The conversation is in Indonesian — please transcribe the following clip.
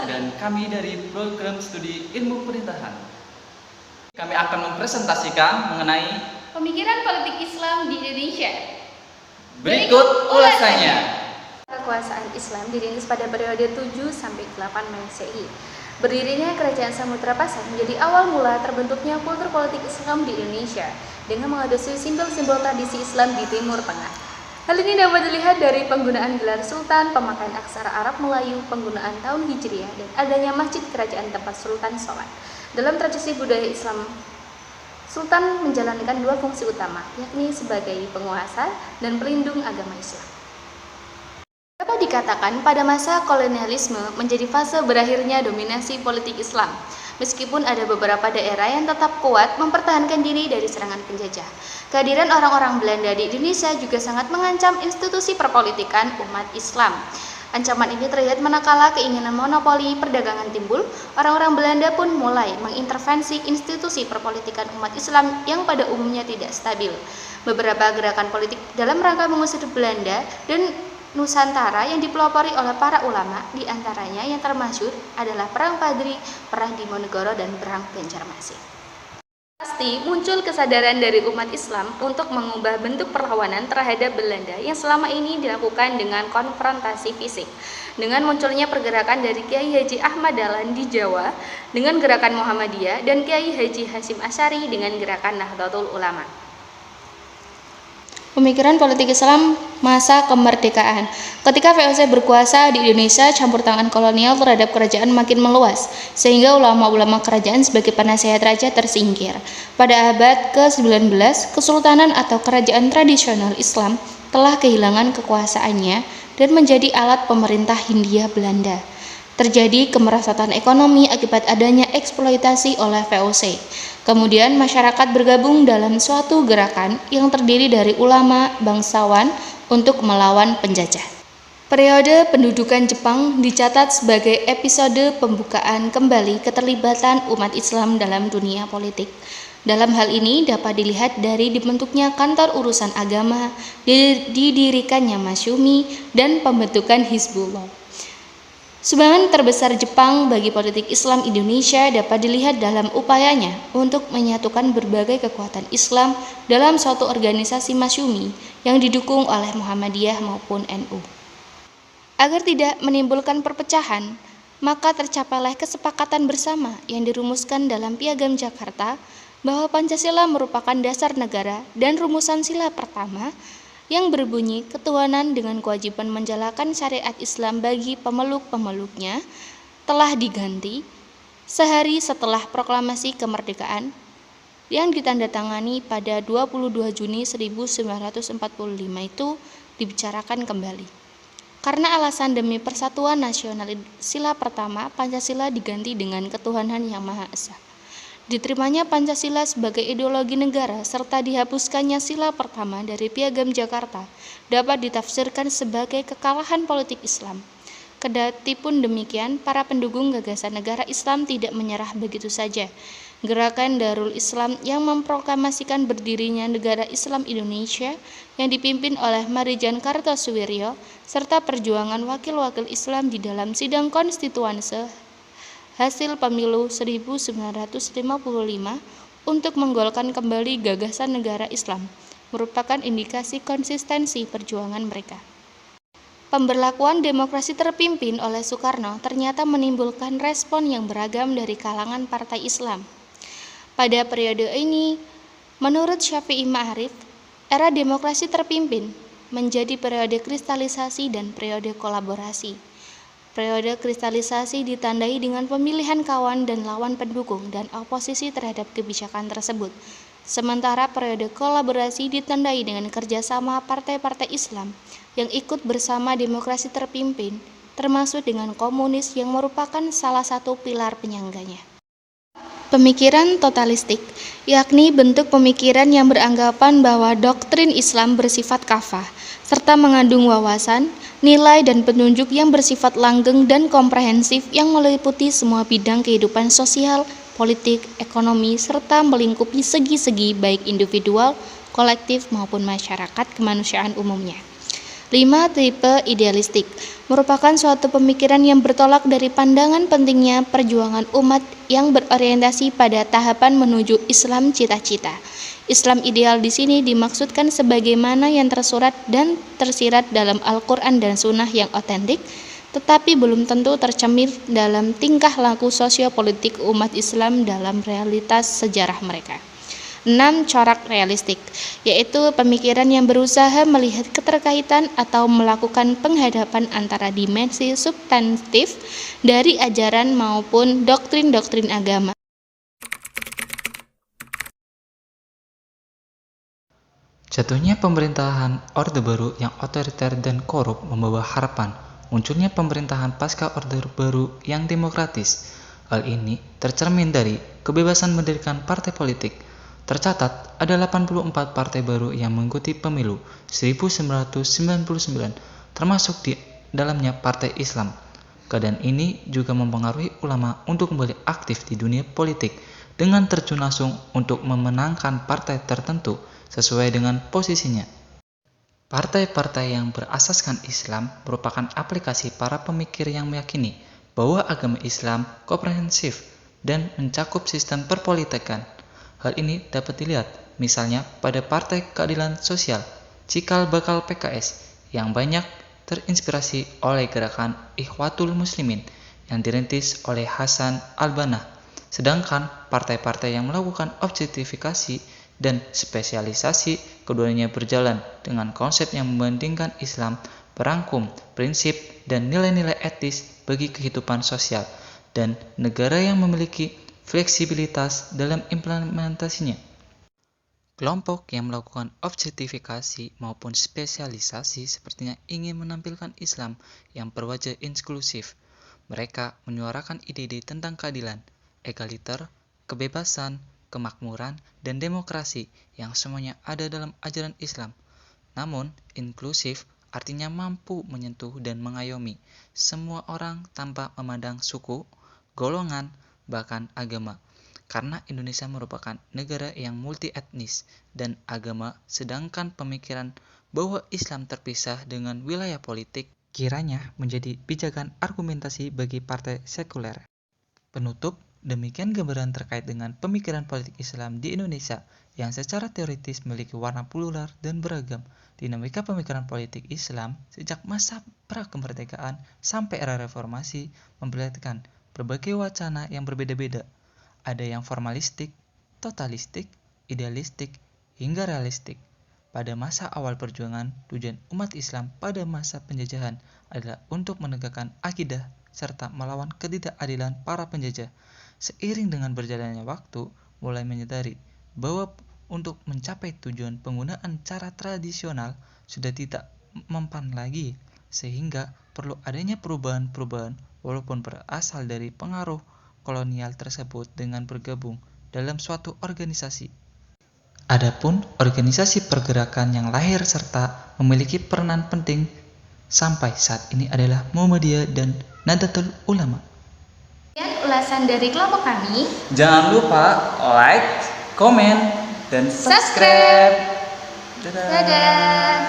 dan kami dari program studi ilmu pemerintahan. Kami akan mempresentasikan mengenai pemikiran politik Islam di Indonesia. Berikut ulasannya. Kekuasaan Islam dirintis pada periode 7 sampai 8 Masehi. Berdirinya Kerajaan Samudra Pasar menjadi awal mula terbentuknya kultur politik Islam di Indonesia dengan mengadopsi simbol-simbol tradisi Islam di Timur Tengah. Hal ini dapat dilihat dari penggunaan gelar sultan, pemakaian aksara Arab Melayu, penggunaan tahun Hijriah, dan adanya masjid kerajaan tempat sultan sholat. Dalam tradisi budaya Islam, sultan menjalankan dua fungsi utama, yakni sebagai penguasa dan pelindung agama Islam. Dapat dikatakan pada masa kolonialisme menjadi fase berakhirnya dominasi politik Islam, meskipun ada beberapa daerah yang tetap kuat mempertahankan diri dari serangan penjajah. Kehadiran orang-orang Belanda di Indonesia juga sangat mengancam institusi perpolitikan umat Islam. Ancaman ini terlihat manakala keinginan monopoli perdagangan timbul, orang-orang Belanda pun mulai mengintervensi institusi perpolitikan umat Islam yang pada umumnya tidak stabil. Beberapa gerakan politik dalam rangka mengusir Belanda dan Nusantara yang dipelopori oleh para ulama, diantaranya yang termasyhur adalah Perang Padri, Perang Diponegoro, dan Perang Banjarmasin. Pasti muncul kesadaran dari umat Islam untuk mengubah bentuk perlawanan terhadap Belanda yang selama ini dilakukan dengan konfrontasi fisik. Dengan munculnya pergerakan dari Kiai Haji Ahmad Dahlan di Jawa dengan gerakan Muhammadiyah dan Kiai Haji Hasyim Asy'ari dengan gerakan Nahdlatul Ulama. Pemikiran politik Islam masa kemerdekaan. Ketika VOC berkuasa di Indonesia, campur tangan kolonial terhadap kerajaan makin meluas, sehingga ulama-ulama kerajaan sebagai penasehat raja tersingkir. Pada abad ke-19, kesultanan atau kerajaan tradisional Islam telah kehilangan kekuasaannya dan menjadi alat pemerintah Hindia Belanda. Terjadi kemerosotan ekonomi akibat adanya eksploitasi oleh VOC. Kemudian masyarakat bergabung dalam suatu gerakan yang terdiri dari ulama, bangsawan untuk melawan penjajah. Periode pendudukan Jepang dicatat sebagai episode pembukaan kembali keterlibatan umat Islam dalam dunia politik. Dalam hal ini dapat dilihat dari dibentuknya kantor urusan agama, didirikannya Masyumi, dan pembentukan Hizbullah. Sumbangan terbesar Jepang bagi politik Islam Indonesia dapat dilihat dalam upayanya untuk menyatukan berbagai kekuatan Islam dalam suatu organisasi Masyumi yang didukung oleh Muhammadiyah maupun NU. Agar tidak menimbulkan perpecahan, maka tercapailah kesepakatan bersama yang dirumuskan dalam Piagam Jakarta bahwa Pancasila merupakan dasar negara dan rumusan sila pertama yang berbunyi ketuhanan dengan kewajiban menjalankan syariat Islam bagi pemeluk-pemeluknya telah diganti sehari setelah proklamasi kemerdekaan yang ditandatangani pada 22 Juni 1945 itu dibicarakan kembali. Karena alasan demi persatuan nasional sila pertama, Pancasila diganti dengan ketuhanan yang Maha Esa. Diterimanya Pancasila sebagai ideologi negara serta dihapuskannya sila pertama dari Piagam Jakarta dapat ditafsirkan sebagai kekalahan politik Islam. Kedatipun demikian, para pendukung gagasan negara Islam tidak menyerah begitu saja. Gerakan Darul Islam yang memproklamasikan berdirinya negara Islam Indonesia yang dipimpin oleh Marijan Kartosuwiryo serta perjuangan wakil-wakil Islam di dalam sidang konstituanse hasil pemilu 1955 untuk menggolkan kembali gagasan negara Islam merupakan indikasi konsistensi perjuangan mereka. Pemberlakuan demokrasi terpimpin oleh Soekarno ternyata menimbulkan respon yang beragam dari kalangan partai Islam. Pada periode ini, menurut Syafi'i Ma'arif, era demokrasi terpimpin menjadi periode kristalisasi dan periode kolaborasi. Periode kristalisasi ditandai dengan pemilihan kawan dan lawan pendukung dan oposisi terhadap kebijakan tersebut. Sementara periode kolaborasi ditandai dengan kerjasama partai-partai Islam yang ikut bersama demokrasi terpimpin, termasuk dengan komunis yang merupakan salah satu pilar penyangganya. Pemikiran totalistik, yakni bentuk pemikiran yang beranggapan bahwa doktrin Islam bersifat kafah, serta mengandung wawasan, nilai dan petunjuk yang bersifat langgeng dan komprehensif yang meliputi semua bidang kehidupan sosial, politik, ekonomi, serta melingkupi segi-segi baik individual, kolektif maupun masyarakat kemanusiaan umumnya. 5. Tipe idealistik merupakan suatu pemikiran yang bertolak dari pandangan pentingnya perjuangan umat yang berorientasi pada tahapan menuju Islam cita-cita. Islam ideal di sini dimaksudkan sebagaimana yang tersurat dan tersirat dalam Al-Quran dan Sunnah yang otentik, tetapi belum tentu tercermin dalam tingkah laku sosiopolitik umat Islam dalam realitas sejarah mereka. 6. Corak realistik, yaitu pemikiran yang berusaha melihat keterkaitan atau melakukan penghadapan antara dimensi substantif dari ajaran maupun doktrin-doktrin agama. Jatuhnya pemerintahan Orde Baru yang otoriter dan korup membawa harapan munculnya pemerintahan pasca Orde Baru yang demokratis. Hal ini tercermin dari kebebasan mendirikan partai politik. Tercatat ada 84 partai baru yang mengikuti pemilu 1999, termasuk di dalamnya Partai Islam. Keadaan ini juga mempengaruhi ulama untuk kembali aktif di dunia politik dengan terjun langsung untuk memenangkan partai tertentu sesuai dengan posisinya. Partai-partai yang berasaskan Islam merupakan aplikasi para pemikir yang meyakini bahwa agama Islam komprehensif dan mencakup sistem perpolitikan. Hal ini dapat dilihat misalnya pada Partai Keadilan Sosial, cikal bakal PKS, yang banyak terinspirasi oleh gerakan Ikhwatul Muslimin yang dirintis oleh Hasan al-Banna. Sedangkan partai-partai yang melakukan objektifikasi dan spesialisasi keduanya berjalan dengan konsep yang membandingkan Islam merangkum prinsip dan nilai-nilai etis bagi kehidupan sosial dan negara yang memiliki fleksibilitas dalam implementasinya. Kelompok yang melakukan objektifikasi maupun spesialisasi sepertinya ingin menampilkan Islam yang berwajah inklusif. Mereka menyuarakan ide-ide tentang keadilan, egaliter, kebebasan, kemakmuran, dan demokrasi yang semuanya ada dalam ajaran Islam. Namun, inklusif artinya mampu menyentuh dan mengayomi semua orang tanpa memandang suku, golongan, bahkan agama. Karena Indonesia merupakan negara yang multi etnis dan agama, sedangkan pemikiran bahwa Islam terpisah dengan wilayah politik kiranya menjadi pijakan argumentasi bagi partai sekuler. Penutup, demikian gambaran terkait dengan pemikiran politik Islam di Indonesia yang secara teoritis memiliki warna plural dan beragam. Dinamika pemikiran politik Islam sejak masa pra-kemerdekaan sampai era reformasi memperlihatkan berbagai wacana yang berbeda-beda. Ada yang formalistik, totalistik, idealistik, hingga realistik. Pada masa awal perjuangan, tujuan umat Islam pada masa penjajahan adalah untuk menegakkan akidah serta melawan ketidakadilan para penjajah. Seiring dengan berjalannya waktu, mulai menyadari bahwa untuk mencapai tujuan penggunaan cara tradisional sudah tidak mempan lagi, sehingga perlu adanya perubahan-perubahan walaupun berasal dari pengaruh kolonial tersebut dengan bergabung dalam suatu organisasi. Adapun organisasi pergerakan yang lahir serta memiliki peranan penting sampai saat ini adalah Muhammadiyah dan Nahdlatul Ulama. Sekian ulasan dari kelompok kami. Jangan lupa like, komen, dan subscribe. Dadah. Dadah.